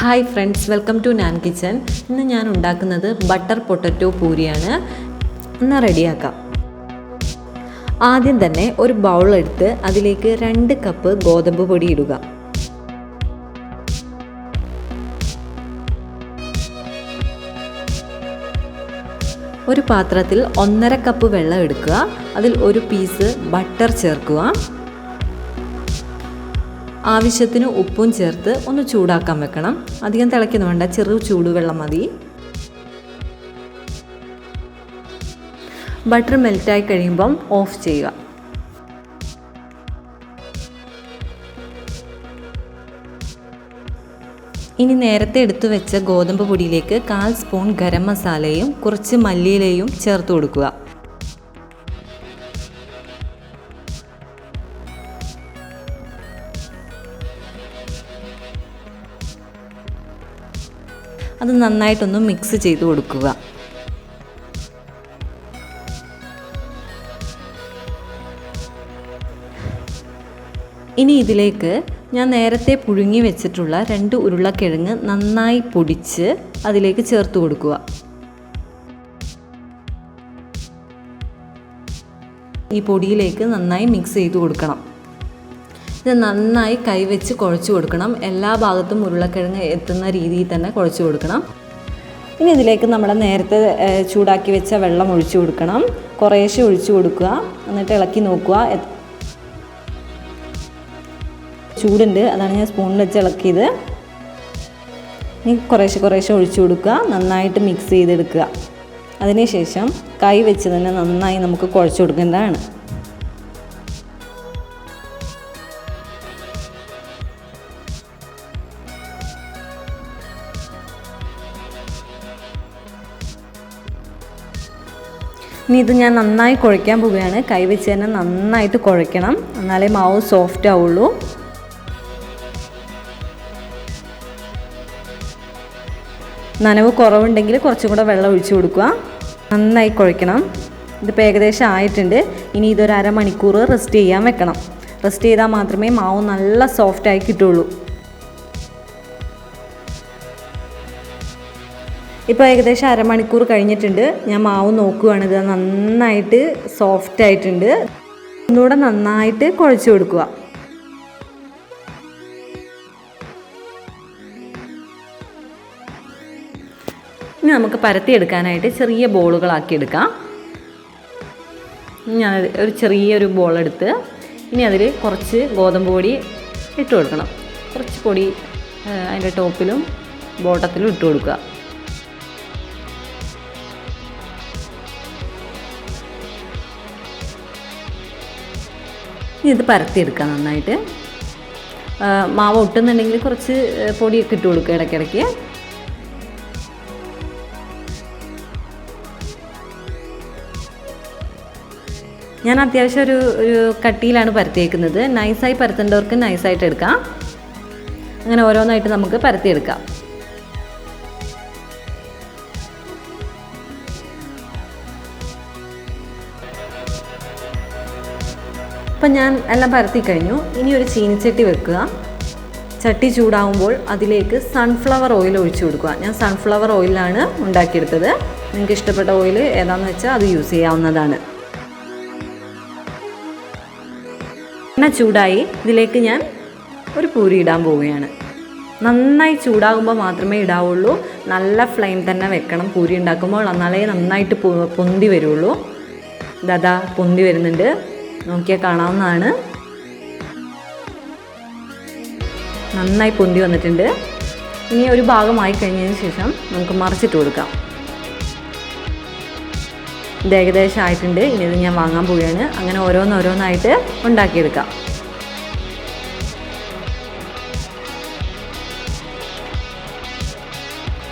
Hi friends, welcome to Nan Kitchen. ഇന്ന് ഞാൻ ഉണ്ടാക്കുന്നത് ബട്ടർ പൊട്ടറ്റോ പൂരിയാണ്. ഒന്ന് റെഡിയാക്കാം. ആദ്യം തന്നെ ഒരു ബൗൾ എടുത്ത് അതിലേക്ക് 2 കപ്പ് ഗോതമ്പ് പൊടി ഇടുക. ഒരു പാത്രത്തിൽ 1.5 കപ്പ് വെള്ളം എടുക്കുക. അതിൽ ഒരു പീസ് ബട്ടർ ചേർക്കുക. ആവശ്യത്തിന് ഉപ്പും ചേർത്ത് ഒന്ന് ചൂടാക്കാൻ വെക്കണം. അധികം തിളയ്ക്കുന്നു വേണ്ട, ചെറു ചൂടുവെള്ളം മതി. ബട്ടർ മെൽറ്റായി കഴിയുമ്പം ഓഫ് ചെയ്യുക. ഇനി നേരത്തെ എടുത്തു വെച്ച ഗോതമ്പ് പൊടിയിലേക്ക് 1/4 സ്പൂൺ ഗരം മസാലയും കുറച്ച് മല്ലിയിലയും ചേർത്ത് കൊടുക്കുക. അത് നന്നായിട്ടൊന്ന് മിക്സ് ചെയ്ത് കൊടുക്കുക. ഇനി ഇതിലേക്ക് ഞാൻ നേരത്തെ പുഴുങ്ങി വെച്ചിട്ടുള്ള 2 ഉരുളക്കിഴങ്ങ് നന്നായി പൊടിച്ച് അതിലേക്ക് ചേർത്ത് കൊടുക്കുക. ഈ പൊടിയിലേക്ക് നന്നായി മിക്സ് ചെയ്ത് കൊടുക്കണം. ഇത് നന്നായി കൈവച്ച് കുഴച്ച് കൊടുക്കണം. എല്ലാ ഭാഗത്തും ഉരുളക്കിഴങ്ങ് എത്തുന്ന രീതിയിൽ തന്നെ കുഴച്ച് കൊടുക്കണം. ഇനി ഇതിലേക്ക് നമ്മൾ നേരത്തെ ചൂടാക്കി വെച്ച വെള്ളം ഒഴിച്ചു കൊടുക്കണം. കുറേശ്ശെ ഒഴിച്ചു കൊടുക്കുക. എന്നിട്ട് ഇളക്കി നോക്കുക. ചൂടുണ്ട്, അതാണ് ഞാൻ സ്പൂണിൽ വെച്ച് ഇളക്കിയത്. ഇനി കുറേശ്ശെ ഒഴിച്ചു കൊടുക്കുക. നന്നായിട്ട് മിക്സ് ചെയ്തെടുക്കുക. അതിനുശേഷം കൈ വെച്ച് തന്നെ നന്നായി നമുക്ക് കുഴച്ച് കൊടുക്കേണ്ടതാണ്. ഇനി ഇത് ഞാൻ നന്നായി കുഴയ്ക്കാൻ പോവുകയാണ്. കൈവച്ച് തന്നെ നന്നായിട്ട് കുഴയ്ക്കണം, എന്നാലേ മാവ് സോഫ്റ്റ് ആവുള്ളൂ. നനവ് കുറവുണ്ടെങ്കിൽ കുറച്ചും കൂടെ വെള്ളം ഒഴിച്ചു കൊടുക്കുക. നന്നായി കുഴയ്ക്കണം. ഇതിപ്പോൾ ഏകദേശം ആയിട്ടുണ്ട്. ഇനി ഇതൊരു അരമണിക്കൂർ റെസ്റ്റ് ചെയ്യാൻ വെക്കണം. റെസ്റ്റ് ചെയ്താൽ മാത്രമേ മാവ് നല്ല സോഫ്റ്റായി കിട്ടുള്ളൂ. ഇപ്പോൾ ഏകദേശം അരമണിക്കൂർ കഴിഞ്ഞിട്ടുണ്ട്. ഞാൻ മാവ് നോക്കുകയാണ്. ഇത് നന്നായിട്ട് സോഫ്റ്റ് ആയിട്ടുണ്ട്. ഒന്നുകൂടെ നന്നായിട്ട് കുഴച്ച് കൊടുക്കുക. ഇനി നമുക്ക് പരത്തിയെടുക്കാനായിട്ട് ചെറിയ ബോളുകളാക്കി എടുക്കാം. ഞാൻ ഒരു ചെറിയൊരു ബോളെടുത്ത് ഇനി അതിൽ കുറച്ച് ഗോതമ്പ് പൊടി ഇട്ട് കൊടുക്കണം. കുറച്ച് പൊടി അതിൻ്റെ ടോപ്പിലും ബോട്ടത്തിലും ഇട്ട് കൊടുക്കുക. ഇനി ഇത് പരത്തിയെടുക്കാം നന്നായിട്ട്. മാവ് ഒട്ടുന്നുണ്ടെങ്കിൽ കുറച്ച് പൊടിയൊക്കെ ഇട്ട് കൊടുക്കുക ഇടയ്ക്കിടയ്ക്ക്. ഞാൻ അത്യാവശ്യം ഒരു കട്ടിയിലാണ് പരത്തിയേക്കുന്നത്. നൈസായി പരത്തേണ്ടവർക്ക് നൈസായിട്ട് എടുക്കാം. അങ്ങനെ ഓരോന്നായിട്ട് നമുക്ക് പരത്തിയെടുക്കാം. അപ്പം ഞാൻ എല്ലാം പരത്തി കഴിഞ്ഞു. ഇനി ഒരു ചീനിച്ചട്ടി വെക്കുക. ചട്ടി ചൂടാവുമ്പോൾ അതിലേക്ക് സൺഫ്ലവർ ഓയിൽ ഒഴിച്ചു കൊടുക്കുക. ഞാൻ സൺഫ്ലവർ ഓയിലാണ് ഉണ്ടാക്കിയെടുത്തത്. നിങ്ങൾക്ക് ഇഷ്ടപ്പെട്ട ഓയിൽ ഏതാണെന്ന് വെച്ചാൽ അത് യൂസ് ചെയ്യാവുന്നതാണ്. എണ്ണ ചൂടായി. ഇതിലേക്ക് ഞാൻ ഒരു പൂരി ഇടാൻ പോവുകയാണ്. നന്നായി ചൂടാകുമ്പോൾ മാത്രമേ ഇടാവുള്ളൂ. നല്ല ഫ്ലെയിം തന്നെ വെക്കണം പൂരി ഉണ്ടാക്കുമ്പോൾ, എന്നാലേ നന്നായിട്ട് പൊന്തി വരുള്ളൂ. ദാ പൊന്തി വരുന്നുണ്ട്, നോക്കിയാൽ കാണാവുന്നതാണ്. നന്നായി പൊന്തി വന്നിട്ടുണ്ട്. ഇനി ഒരു ഭാഗമായി കഴിഞ്ഞതിന് ശേഷം നമുക്ക് മറിച്ചിട്ട് കൊടുക്കാം. ഇത് ഏകദേശം ആയിട്ടുണ്ട്. ഇനി ഇത് ഞാൻ വാങ്ങാൻ പോവുകയാണ്. അങ്ങനെ ഓരോന്നായിട്ട് ഉണ്ടാക്കിയെടുക്കാം.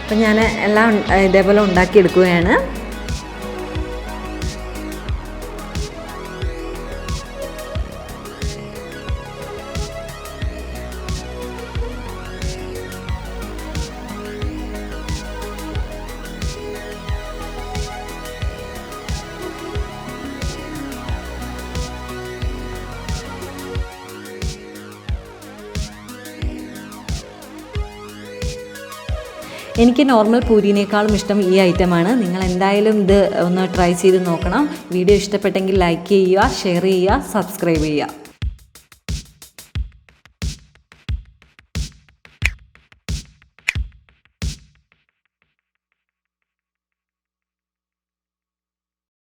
അപ്പം ഞാൻ എല്ലാം ഇതേപോലെ ഉണ്ടാക്കിയെടുക്കുകയാണ്. എനിക്ക് നോർമൽ പൂരിനേക്കാളും ഇഷ്ടം ഈ ഐറ്റമാണ്. നിങ്ങൾ എന്തായാലും ഇത് ഒന്ന് ട്രൈ ചെയ്ത് നോക്കണം. വീഡിയോ ഇഷ്ടപ്പെട്ടെങ്കിൽ ലൈക്ക് ചെയ്യുക, ഷെയർ ചെയ്യുക, സബ്സ്ക്രൈബ് ചെയ്യുക.